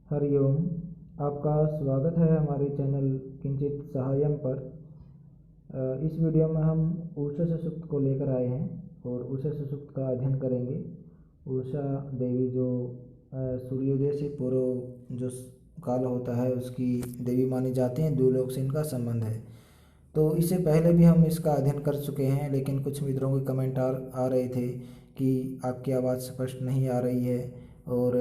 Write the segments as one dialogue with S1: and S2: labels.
S1: हरिओम। आपका स्वागत है हमारे चैनल किंचित सहायम पर। इस वीडियो में हम उषा सुक्त को लेकर आए हैं और उषा सुक्त का अध्ययन करेंगे। उषा देवी जो सूर्योदय से पूर्व जो काल होता है उसकी देवी मानी जाती हैं, द्युलोक से इनका संबंध है। तो इससे पहले भी हम इसका अध्ययन कर चुके हैं, लेकिन कुछ मित्रों के कमेंट आ रहे थे कि आपकी आवाज़ स्पष्ट नहीं आ रही है और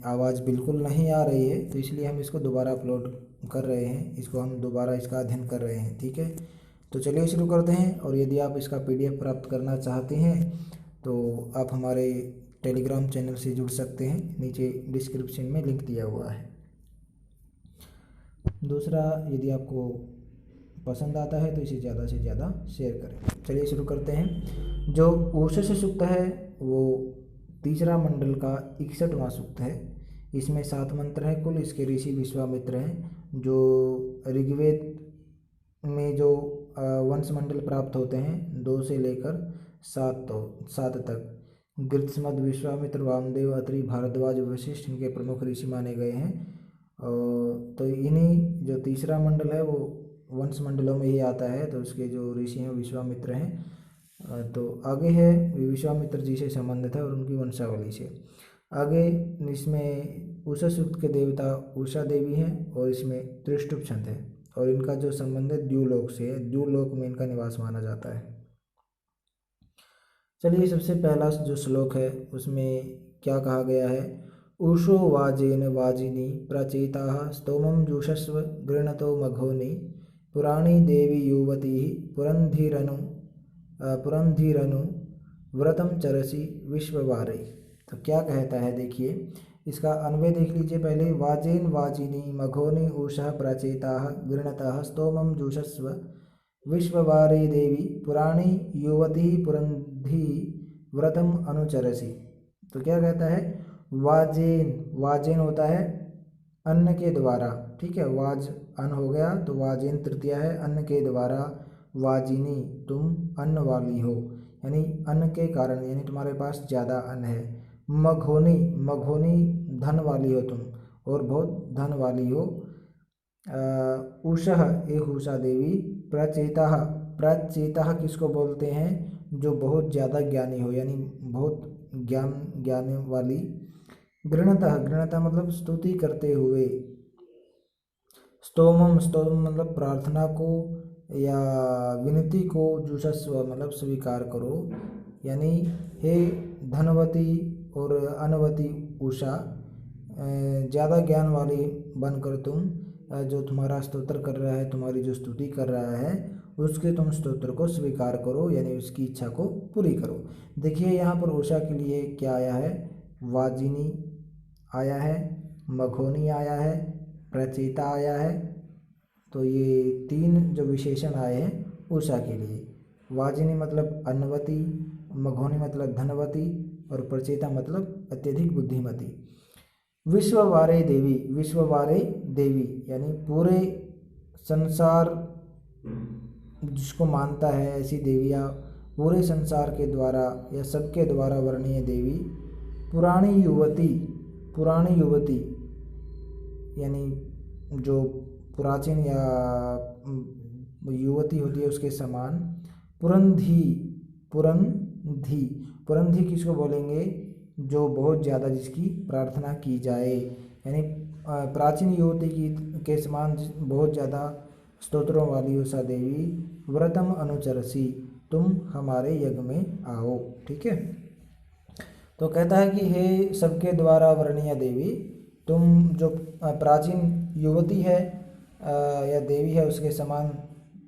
S1: आवाज़ बिल्कुल नहीं आ रही है, तो इसलिए हम इसको दोबारा अपलोड कर रहे हैं। इसको हम दोबारा इसका अध्ययन कर रहे हैं, ठीक है। तो चलिए शुरू करते हैं। और यदि आप इसका PDF प्राप्त करना चाहते हैं तो आप हमारे टेलीग्राम चैनल से जुड़ सकते हैं, नीचे डिस्क्रिप्शन में लिंक दिया हुआ है। दूसरा, यदि आपको पसंद आता है तो इसे ज़्यादा से ज़्यादा शेयर करें। चलिए शुरू करते हैं। जो उषा सूक्त है वो तीसरा मंडल का 61वां सूक्त है। इसमें 7 मंत्र हैं कुल। इसके ऋषि विश्वामित्र हैं। जो ऋग्वेद में जो वंश मंडल प्राप्त होते हैं 2 से लेकर 7 तक, गृत्समद, विश्वामित्र, वामदेव, अत्रि, भारद्वाज, वशिष्ठ इनके प्रमुख ऋषि माने गए हैं। तो इन्हीं जो तीसरा मंडल है वो वंश मंडलों में ही आता है। तो उसके जो ऋषि हैं विश्वामित्र हैं। तो आगे है विश्वामित्र जी से संबंधित है और उनकी वंशावली से। आगे इसमें उषा सूक्त के देवता उषा देवी हैं और इसमें त्रिष्टुप छंद है और इनका जो संबंध है द्युलोक से है। द्युलोक में इनका निवास माना जाता है। चलिए, सबसे पहला जो श्लोक है उसमें क्या कहा गया है। उषो वाजेन वाजिनी प्रचेता स्तोमं जुषस्व गृणतो मघोनि पुराणी देवी युवती पुरंधिरनु व्रतम चरसी विश्ववारे। तो क्या कहता है, देखिए इसका अन्वय देख लीजिए पहले। वाजेन वाजिनी मघोनि उषा प्रचेता गृणतः स्तोमं जुषस्व विश्ववारे देवी पुराणी युवती पुरंधी व्रतम अनुचरसी। तो क्या कहता है, वाजेन, वाजेन होता है अन्न के द्वारा, ठीक है। वाज अन्न हो गया तो वाजेन तृतीया है, अन्न के द्वारा। वाजिनी, तुम अन्न वाली हो, यानी अन्न के कारण, यानी तुम्हारे पास ज़्यादा अन्न है। मघोनी, मघोनी धन वाली हो तुम और बहुत धन वाली हो। उषः, एक उषा देवी। प्रचेता, प्रचेता किसको बोलते हैं, जो बहुत ज़्यादा ज्ञानी हो, यानी बहुत ज्ञान वाली। गृणतः, गृणतः मतलब स्तुति करते हुए। स्तोमम, स्तोम मतलब प्रार्थना को या विनती को। जुषस्व मतलब स्वीकार करो, यानी हे धनवती और अनवती उषा, ज़्यादा ज्ञान वाली बनकर तुम जो तुम्हारा स्तोत्र कर रहा है, तुम्हारी जो स्तुति कर रहा है, उसके तुम स्तोत्र को स्वीकार करो, यानी उसकी इच्छा को पूरी करो। देखिए यहाँ पर उषा के लिए क्या आया है, वाजिनी आया है, मघोनी आया है, प्रचेता आया है। तो ये 3 जो विशेषण आए हैं उषा के लिए। वाजिनी मतलब अन्नवती, मघोनी मतलब धनवती और प्रचेता मतलब अत्यधिक बुद्धिमती। विश्ववारे देवी, विश्ववारे देवी यानी पूरे संसार जिसको मानता है, ऐसी देवियाँ पूरे संसार के द्वारा या सबके द्वारा वर्णीय देवी। पुराणी युवती, पुराणी युवती यानी जो प्राचीन या युवती होती है उसके समान। पुरंधी, पुरंधी, पुरंधी किसको बोलेंगे, जो बहुत ज़्यादा जिसकी प्रार्थना की जाए, यानी प्राचीन युवती के समान बहुत ज़्यादा स्तोत्रों वाली उषा देवी। व्रतम अनुचरसी, तुम हमारे यज्ञ में आओ, ठीक है। तो कहता है कि हे सबके द्वारा वर्णीय देवी, तुम जो प्राचीन युवती है या देवी है उसके समान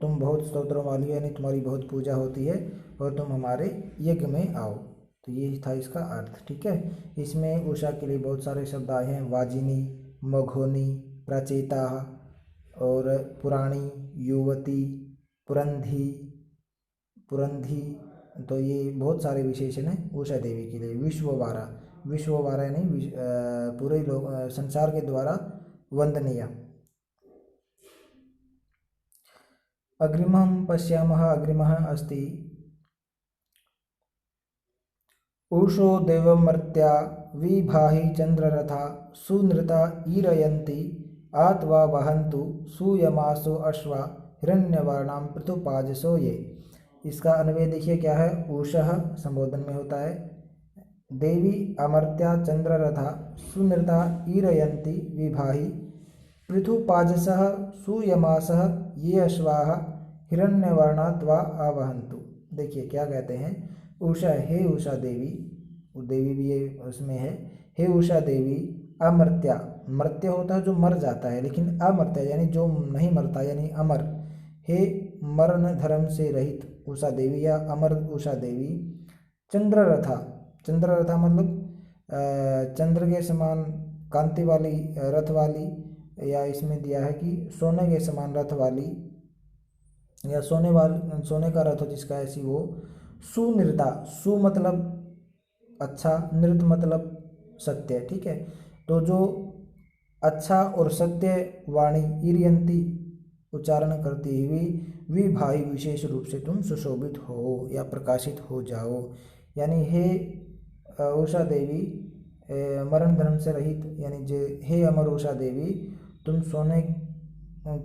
S1: तुम बहुत स्तोत्रों वाली हो, यानी तुम्हारी बहुत पूजा होती है और तुम हमारे यज्ञ में आओ। तो ये था इसका अर्थ, ठीक है। इसमें उषा के लिए बहुत सारे शब्द आए हैं। वाजिनी, मघोनी, प्रचेता और पुराणी, युवती, पुरंधी, पुरंधी। तो ये बहुत सारे विशेषण हैं उषा देवी के लिए। विश्ववारा, विश्ववारा यानी पूरे लोग संसार के द्वारा वंदनीय। अग्रिमं पश्यामः। अग्रिमः अस्ति उषो देवमर्त्या विभाहि चंद्ररथा सुनृता ईरयन्ति आत्वा वहन्तु सूयमासो अश्वा हिरण्यवर्णाम पृथुपाजसो ये। इसका अन्वय देखिए क्या है। उषः संबोधन में होता है। देवी अमर्त्या चंद्ररथा सुनृता ईरयन्ति विभाहि पृथुपाजसः सूयमासः ये अश्वाः हिरण्यवर्णा त्वा आवहन्तु। देखिए क्या कहते हैं। उषा, हे उषा देवी, देवी भी ये उसमें है। हे उषा देवी अमर्त्या, मर्त्य होता है जो मर जाता है, लेकिन अमर्त्या यानी जो नहीं मरता यानी अमर। हे मरण धर्म से रहित उषा देवी या अमर उषा देवी। चंद्ररथा, चंद्ररथा मतलब चंद्र के समान कांति वाली रथ वाली, या इसमें दिया है कि सोने के समान रथ वाली या सोने का रथ हो जिसका, ऐसी वो। सुनृता, सु मतलब अच्छा, नृत मतलब सत्य, ठीक है। तो जो अच्छा और सत्य वाणी ईरयंती उच्चारण करती हुई विभाई विशेष रूप से तुम सुशोभित हो या प्रकाशित हो जाओ। यानी हे उषा देवी मरण धर्म से रहित, यानी हे अमर उषा देवी तुम सोने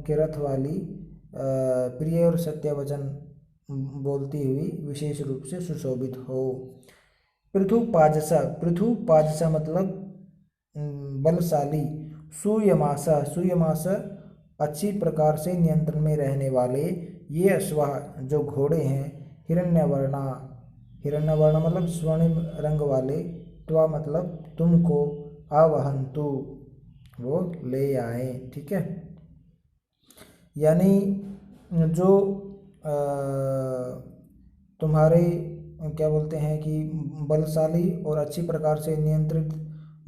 S1: के रथ वाली प्रिय और सत्य वचन बोलती हुई विशेष रूप से सुशोभित हो। पृथुपाजसा, पृथुपाजसा मतलब बलशाली। सूयमासा, सूयमासा अच्छी प्रकार से नियंत्रण में रहने वाले। ये अश्वाह जो घोड़े हैं। हिरण्यवर्णा, हिरण्यवर्ण मतलब स्वर्णिम रंग वाले। त्वा मतलब तुमको, आवहन्तु वो ले आए, ठीक है। यानी जो तुम्हारे क्या बोलते हैं कि बलशाली और अच्छी प्रकार से नियंत्रित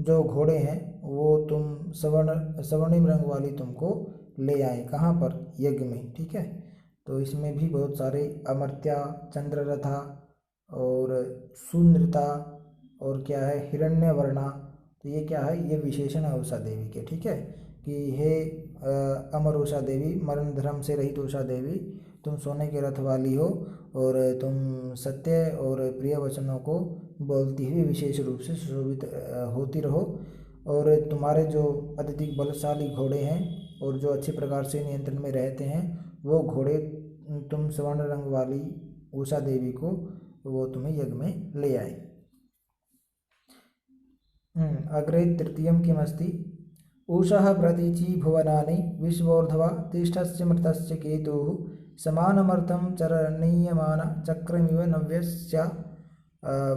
S1: जो घोड़े हैं वो तुम स्वर्णिम रंग वाली तुमको ले आए। कहाँ पर? यज्ञ में, ठीक है। तो इसमें भी बहुत सारे अमर्त्या, चंद्ररथा और सुनृता और क्या है हिरण्यवर्णा। तो ये क्या है? ये विशेषण है उषा देवी के, ठीक है। कि हे अमर उषा देवी, मरण धर्म से रहित उषा देवी, तुम सोने के रथ वाली हो और तुम सत्य और प्रिय वचनों को बोलती हुई विशेष रूप से सुशोभित होती रहो। और तुम्हारे जो अत्यधिक बलशाली घोड़े हैं और जो अच्छी प्रकार से नियंत्रण में रहते हैं वो घोड़े तुम स्वर्ण रंग वाली उषा देवी को वो तुम्हें यज्ञ में ले आए। अग्रे तृतीयं किमस्ति? उषः प्रतीचि भुवनानि विश्वोर्ध्वा तिष्ठस्य मृतस्य केतुः समानमर्तं चरणीयमान चक्रमिव नव्यस्य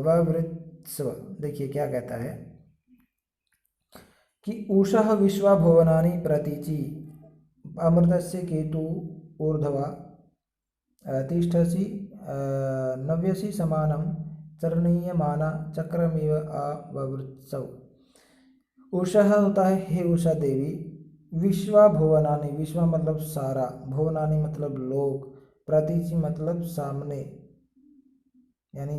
S1: ववृत्स्व। देखिए क्या कहता है कि उषः विश्वा भुवनानि प्रतीचि अमृतस्य केतु ऊर्ध्वा तिष्ठसि नव्यसि समानं चरणीयमान चक्रमिव ववृत्स्व। उषः होता है हे उषा देवी। विश्वा भुवनानि, विश्वा मतलब सारा, भुवनानि मतलब लोक, प्रतीचि मतलब सामने, यानी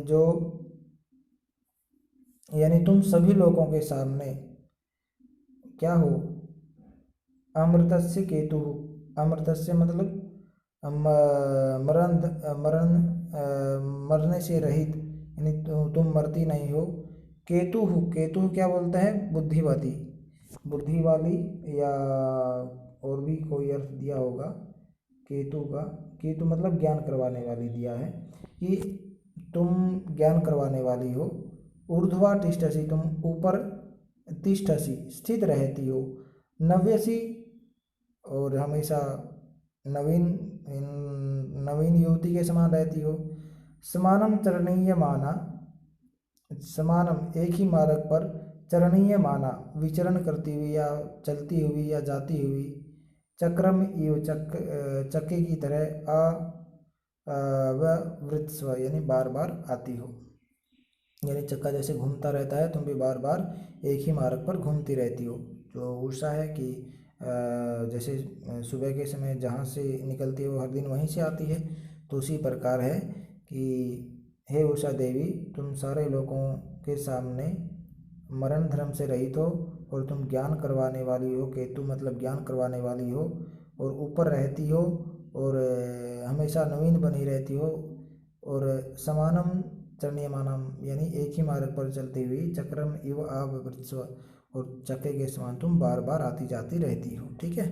S1: तुम सभी लोगों के सामने क्या हो? अमृतस्य केतु, अमृतस्य मतलब मरने से रहित, यानी तुम मरती नहीं हो। केतु, केतु क्या बोलता है? बुद्धिवती, बुद्धि वाली, या और भी कोई अर्थ दिया होगा केतु का। केतु मतलब ज्ञान करवाने वाली दिया है कि तुम ज्ञान करवाने वाली हो। ऊर्ध्वा तिष्ठसि, तुम ऊपर, तिष्ठसि स्थित रहती हो। नव्यसि और हमेशा नवीन युवती के समान रहती हो। समानम चरणीय माना, समानम एक ही मार्ग पर, चरणीय माना विचरण करती हुई या चलती हुई या जाती हुई। चक्रम इव चक्के की तरह ववृत्स्व यानी बार बार आती हो। यानी चक्का जैसे घूमता रहता है, तुम भी बार बार एक ही मार्ग पर घूमती रहती हो। जो उषा है कि जैसे सुबह के समय जहाँ से निकलती है वो हर दिन वहीं से आती है, तो उसी प्रकार है कि हे उषा देवी, तुम सारे लोगों के सामने मरण धर्म से रहित हो और तुम ज्ञान करवाने वाली हो। केतु मतलब ज्ञान करवाने वाली हो और ऊपर रहती हो और हमेशा नवीन बनी रहती हो। और समानम चरणीयमानम यानी एक ही मार्ग पर चलती हुई चक्रम इव आवृत्स्व और चक्के के समान तुम बार बार आती जाती रहती हो। ठीक है,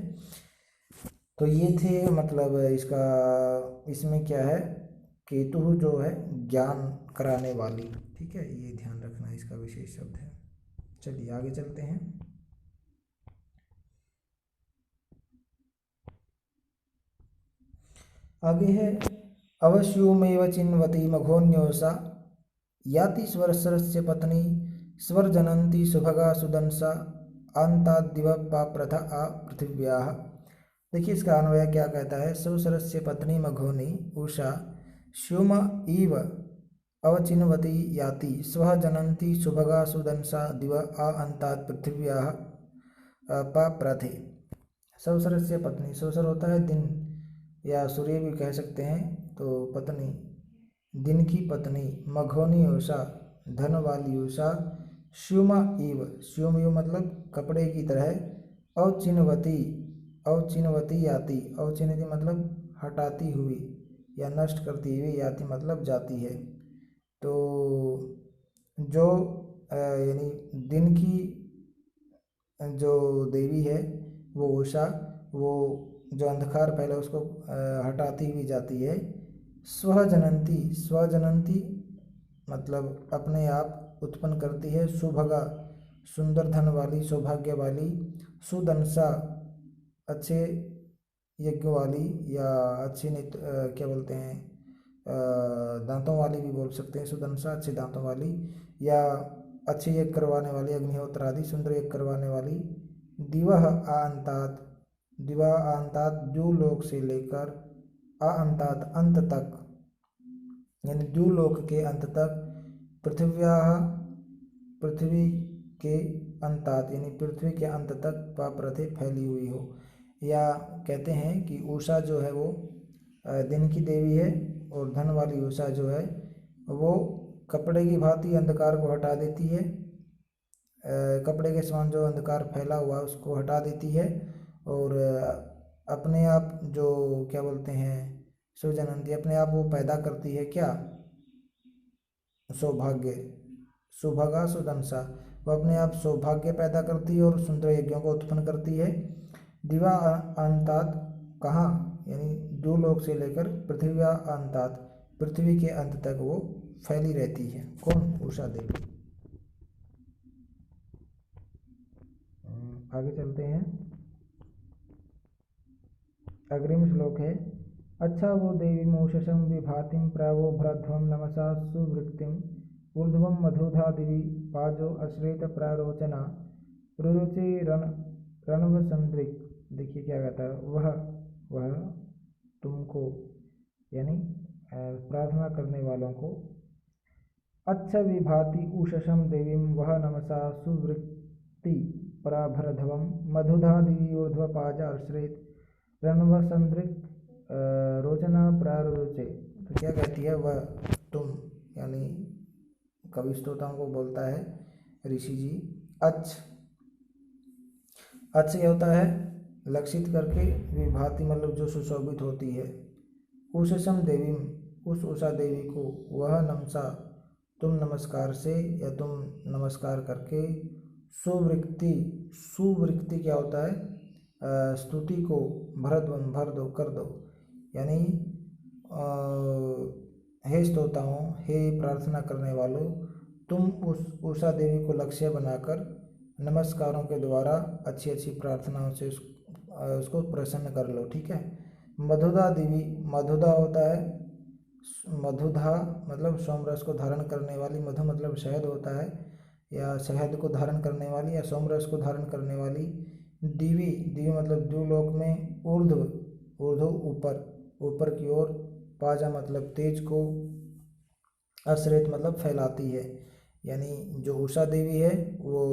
S1: तो ये थे मतलब इसका, इसमें क्या है, केतु जो है ज्ञान कराने वाली। ठीक है, ये ध्यान रखना इसका विशेष शब्द है। चलिए आगे चलते हैं। आगे है अवश्योमेव चिन्वती मघोन्योसा याति स्वरसरस्य पत्नी स्वर जनंती सुभगा सुदंसा अंतादिव पाप्रथ आ पृथिव्या। देखिए इसका अन्वय क्या कहता है। स्वसरस्य पत्नी मघोनी उषा श्योम इव अवचिन्वती याति स्व जनंती सुभगा सुदंसा दिव आ अंतात् पृथिव्या पाप्रथे। स्वसरस्य पत्नी, स्वसर होता है दिन या सूर्य भी कह सकते हैं, तो पत्नी दिन की पत्नी, मघोनी उषा धन वाली उषा, श्युमा इव, श्युम इव मतलब कपड़े की तरह, अवचिन्वती, अवचिन्वती याति, अवचिन्वती मतलब हटाती हुई या नष्ट करती हुई, याति मतलब जाती है। तो जो यानी दिन की जो देवी है वो उषा, वो जो अंधकार पहले उसको हटाती हुई जाती है। स्वजनंती, स्वजनंती मतलब अपने आप उत्पन्न करती है। सुभगा सुंदर धन वाली, सौभाग्य वाली, सुदंसा अच्छे यज्ञ वाली या अच्छी क्या बोलते हैं, दांतों वाली भी बोल सकते हैं। सुदंसा अच्छे दांतों वाली या अच्छे यज्ञ करवाने वाली, अग्निहोत्र आदि सुंदर यज्ञ करवाने वाली। दिवह आंतात, दिवा अंतात द्युलोक से लेकर अंतात अंत तक, यानी द्युलोक के अंत तक, पृथिव्या पृथ्वी के अंतात यानी पृथ्वी के अंत तक पाप्रथे फैली हुई हो। या कहते हैं कि उषा जो है वो दिन की देवी है और धन वाली उषा जो है वो कपड़े की भांति अंधकार को हटा देती है। कपड़े के समान जो अंधकार फैला हुआ उसको हटा देती है और अपने आप जो क्या बोलते हैं सुजनंती, अपने आप वो पैदा करती है क्या, सौभाग्य, सुभगा सुदंसा, वो अपने आप सौभाग्य पैदा करती है और सुंदर यज्ञों को उत्पन्न करती है। दिवा अंतात कहाँ, यानी द्युलोक से लेकर पृथ्व्या अंतात पृथ्वी के अंत तक वो फैली रहती है। कौन, उषा देवी। आगे चलते हैं। अग्रिम श्लोक है अच्छा वो देवी मोषसं विभातिं प्रावो भ्रध्वं नमसा सुवृत्तिं ऊर्ध्वं मधुधा दिवि पाजो अश्रेत प्रारोचना रुरुचे रणवसंद्रिक। देखिए क्या कहता है, वह तुमको यानी प्रार्थना करने वालों को, अच्छा विभाति उषसं देवीं वह नमसा सुवृत्ति पराभरध्वं मधुधा दिवि ऊर्ध्व पाजा अश्रेत रणवसंद्रिक रोचना प्रारुचे। तो क्या कहती है, वह तुम, यानी कवि स्तोताओं को बोलता है ऋषि जी। अच्छ क्या होता है, लक्षित करके, विभाति मतलब जो सुशोभित होती है, उषसम देवी उस उषा देवी को, वह नमसा तुम नमस्कार से या तुम नमस्कार करके, सुवृत्ति, सुवृत्ति क्या होता है, स्तुति को, भरध्वं भर दो, कर दो, यानी हे स्तोताओं, हे प्रार्थना करने वालों, तुम उस उषा देवी को लक्ष्य बनाकर नमस्कारों के द्वारा अच्छी अच्छी प्रार्थनाओं से उसको प्रसन्न कर लो। ठीक है। मधुधा देवी, मधुधा होता है, मधुधा मतलब सोमरस को धारण करने वाली, मधु मतलब शहद होता है या शहद को धारण करने वाली या सोमरस को धारण करने वाली। दिवी, दिवी मतलब द्युलोक में, ऊर्ध्व, ऊर्ध्व ऊपर, ऊपर की ओर, पाजा मतलब तेज को, अश्रेत मतलब फैलाती है, यानी जो उषा देवी है वो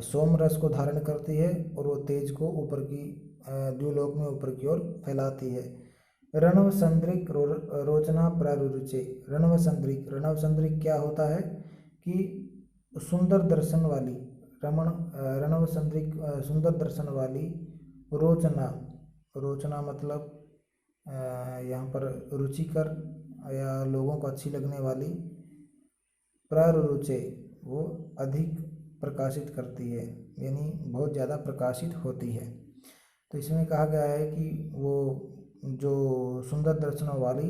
S1: सोमरस को धारण करती है और वो तेज को ऊपर की द्युलोक में ऊपर की ओर फैलाती है। रणव संद्रिक रोचना प्रारुचे। रणव संद्रिक, रणव संद्रिक क्या होता है कि सुंदर दर्शन वाली, रणव संद्रिक सुंदर दर्शन वाली, रोचना, रोचना मतलब यहाँ पर रुचिकर या लोगों को अच्छी लगने वाली प्ररुचे वो अधिक प्रकाशित करती है, यानी बहुत ज़्यादा प्रकाशित होती है। तो इसमें कहा गया है कि वो जो सुंदर दर्शनों वाली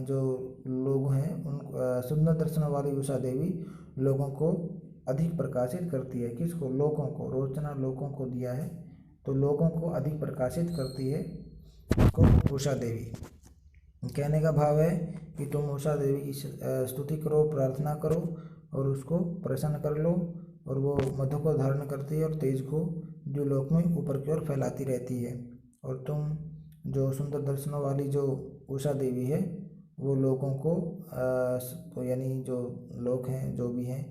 S1: जो लोग हैं उन सुंदर दर्शनों वाली उषा देवी लोगों को अधिक प्रकाशित करती है। किसको? लोगों को। रोचना लोगों को दिया है, तो लोगों को अधिक प्रकाशित करती है को उषा देवी। कहने का भाव है कि तुम उषा देवी की स्तुति करो, प्रार्थना करो और उसको प्रसन्न कर लो, और वो मधु को धारण करती है और तेज को द्युलोक में ऊपर की ओर फैलाती रहती है। और तुम जो सुंदर दर्शनों वाली जो उषा देवी है वो लोगों को यानी जो लोक हैं जो भी हैं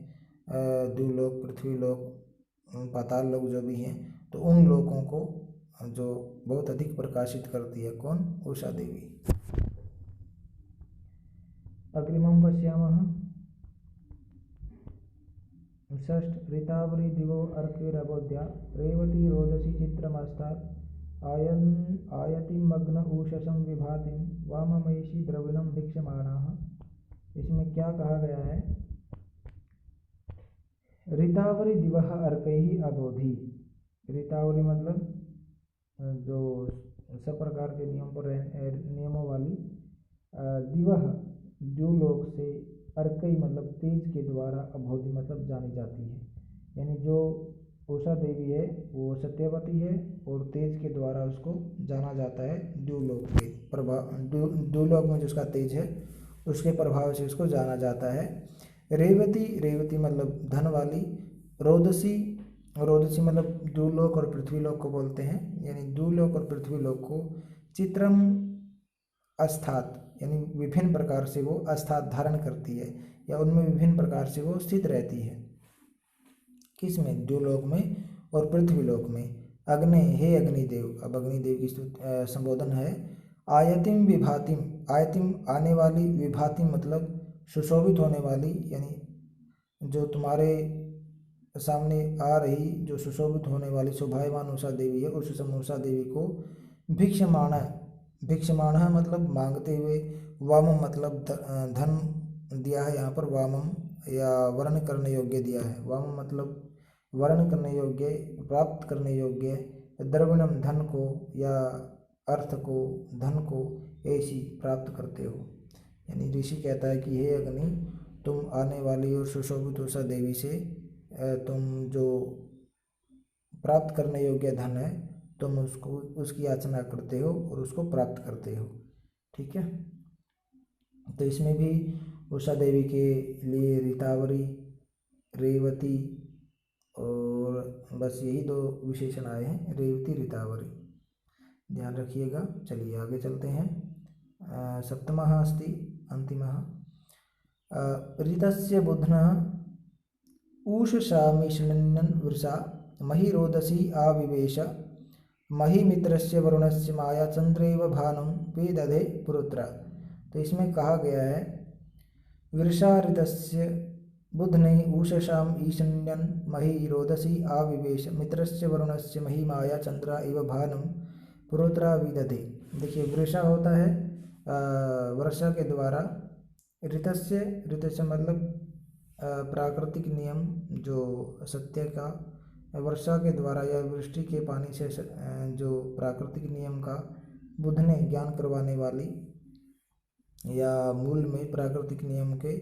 S1: द्युलोक, पृथ्वी लोक, पाताल लोक जो भी हैं, तो उन लोगों को जो बहुत अधिक प्रकाशित करती है। कौन? उषा देवी। अग्रिमं पश्यामः। षष्ठ ऋतावरी दिवो अर्कैरबोध्या रेवती रोदसी चित्रमस्तात् आयतिमग्न ऊषसं विभातिं वाममहिषी द्रविणं भिक्षमाणाः। इसमें क्या कहा गया है? ऋतावरी दिवः अर्कैः अबोधि। ऋतावरी मतलब जो सब प्रकार के नियमों वाली, दिवह द्युलोक से, अर्कई मतलब तेज के द्वारा, अबोधि मतलब जानी जाती है। यानी जो उषा देवी है वो सत्यवती है और तेज के द्वारा उसको जाना जाता है। द्युलोक के प्रभाव, द्युलोक में जो उसका तेज है उसके प्रभाव से उसको जाना जाता है। रेवती, रेवती मतलब धन वाली। रोदसी, रोदसी मतलब द्युलोक और पृथ्वीलोक को बोलते हैं, यानी द्युलोक और पृथ्वीलोक को चित्रम अस्थात, यानी विभिन्न प्रकार से वो अस्थात धारण करती है या उनमें विभिन्न प्रकार से वो स्थित रहती है। किसमें? द्युलोक में और पृथ्वीलोक में। अग्नि, हे अग्निदेव, अब अग्निदेव की संबोधन है। आयतिम विभातिम, आयतिम आने वाली, विभातिम मतलब सुशोभित होने वाली, यानी जो तुम्हारे सामने आ रही जो सुशोभित होने वाली शोभायमान उषा देवी है, उस उषा देवी को भिक्षमाण, भिक्षमाण मतलब मांगते हुए, वामम मतलब धन दिया है यहाँ पर, वामम या वर्ण करने योग्य दिया है। वामम मतलब वर्ण करने योग्य, प्राप्त करने योग्य, द्रविणम धन को या अर्थ को, धन को ऐसी प्राप्त करते हो। यानी ऋषि कहता है कि हे अग्नि, तुम आने वाली और सुशोभित उषा देवी से तुम जो प्राप्त करने योग्य धन है तुम उसको, उसकी याचना करते हो और उसको प्राप्त करते हो। ठीक है, तो इसमें भी उषा देवी के लिए ऋतावरी, रेवती और बस यही दो विशेषण आए हैं, रेवती, ऋतावरी, ध्यान रखिएगा। चलिए आगे चलते हैं। सप्तमः अस्ति अंतिमः। ऋतस्य बुध्नः ऊषसामिषण्णन् वृषा महिरोदसी आविवेश महिमित्रस्य वरुणस्य माया चंद्रेव भानुं वेदधे पुरुत्र। तो इसमें कहा गया है वृषा ऋतस्य बुध्ने ऊषसाम ईशण्यन् मही रोदसी आविवेश मित्रस्य वरुणस्य मही माया चंद्रा इव भानुं पुरुत्रा विदधे। देखिए, वृषा होता है वर्षा के द्वारा, ऋतस्य, ऋतस्य मतलब प्राकृतिक नियम जो सत्य का, वर्षा के द्वारा या वृष्टि के पानी से जो प्राकृतिक नियम का, बुधने ज्ञान करवाने वाली, या मूल में प्राकृतिक नियम के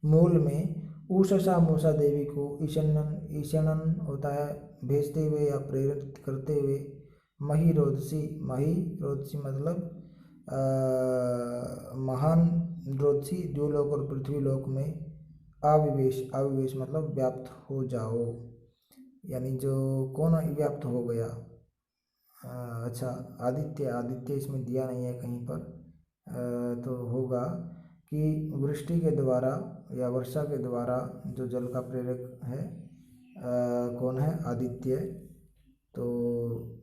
S1: मूल में ऊषसा मूषा देवी को ईशनन, ईशनन होता है भेजते हुए या प्रेरित करते हुए, मही रोदसी, मही रोदसी मतलब महान रोदसी, द्युलोक और पृथ्वीलोक में आविवेश, आविवेश मतलब व्याप्त हो जाओ, यानी जो कौन व्याप्त हो गया? अच्छा, आदित्य, आदित्य इसमें दिया नहीं है कहीं पर, तो होगा कि वृष्टि के द्वारा या वर्षा के द्वारा जो जल का प्रेरक है कौन है? आदित्य। तो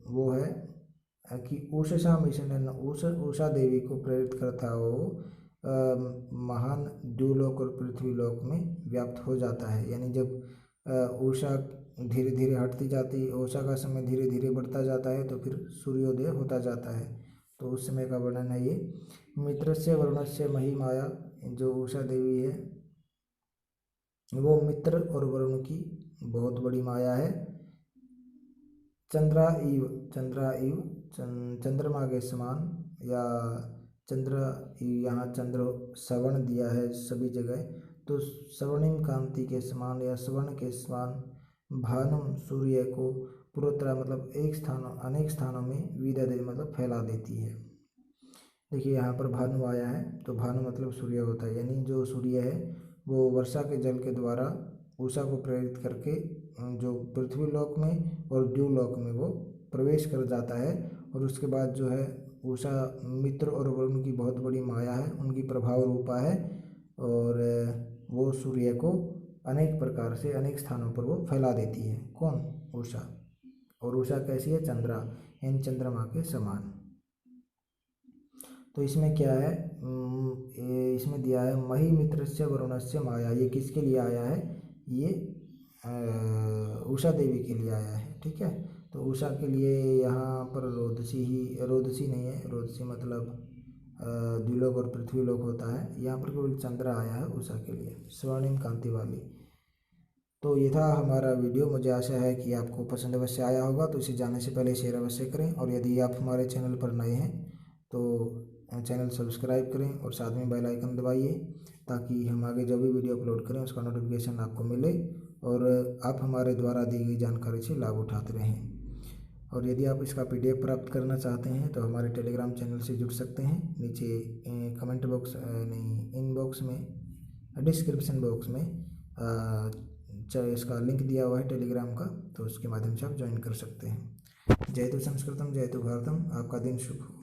S1: वो है कि उषसा मिशन, उषा देवी को प्रेरित करता हो महान द्युलोक और पृथ्वीलोक में व्याप्त हो जाता है। यानी जब उषा धीरे धीरे हटती जाती, उषा का समय धीरे धीरे बढ़ता जाता है तो फिर सूर्योदय होता जाता है, तो उस समय का वर्णन है ये। मित्रस्य वरुणस्य मही माया, जो उषा देवी है वो मित्र और वरुण की बहुत बड़ी माया है। चंद्रा इव, चंद्रा इव, चंद्रमा के समान, या चंद्र, यहाँ चंद्र सवर्ण दिया है सभी जगह, तो स्वर्णिम कांति के समान या स्वर्ण के समान भानुम, सूर्य को पूर्वोत्तरा मतलब एक स्थान अनेक स्थानों में विदधे मतलब फैला देती है। देखिए यहाँ पर भानु आया है, तो भानु मतलब सूर्य होता है, यानी जो सूर्य है वो वर्षा के जल के द्वारा उषा को प्रेरित करके जो पृथ्वी लोक में और द्यूलोक में वो प्रवेश कर जाता है। और उसके बाद जो है उषा मित्र और वरुण की बहुत बड़ी माया है, उनकी प्रभाव रूपा है, और वो सूर्य को अनेक प्रकार से अनेक स्थानों पर वो फैला देती है। कौन? उषा। और उषा कैसी है? चंद्रा, यानी चंद्रमा के समान। तो इसमें क्या है, इसमें दिया है मही मित्रस्य वरुणस्य माया, ये किसके लिए आया है? ये उषा देवी के लिए आया है। ठीक है, तो उषा के लिए यहाँ पर रोदसी ही, रोदसी नहीं है, रोदसी मतलब द्युलोक और पृथ्वीलोक होता है, यहाँ पर केवल चंद्र आया है उषा के लिए, स्वर्णिम कांति वाली। तो ये था हमारा वीडियो। मुझे आशा है कि आपको पसंद अवश्य आया होगा, तो इसे जाने से पहले शेयर अवश्य करें, और यदि आप हमारे चैनल पर नए हैं तो चैनल सब्सक्राइब करें और साथ में बेल आइकन दबाइए, ताकि हम आगे जो भी वीडियो अपलोड करें उसका नोटिफिकेशन आपको मिले और आप हमारे द्वारा दी गई जानकारी से लाभ उठाते रहें। और यदि आप इसका PDF प्राप्त करना चाहते हैं तो हमारे टेलीग्राम चैनल से जुड़ सकते हैं। नीचे कमेंट बॉक्स नहीं, इनबॉक्स में, डिस्क्रिप्शन बॉक्स में इसका लिंक दिया हुआ है टेलीग्राम का, तो उसके माध्यम से आप ज्वाइन कर सकते हैं। जय तो संस्कृतम, जय तो भारतम। आपका दिन शुभ हो।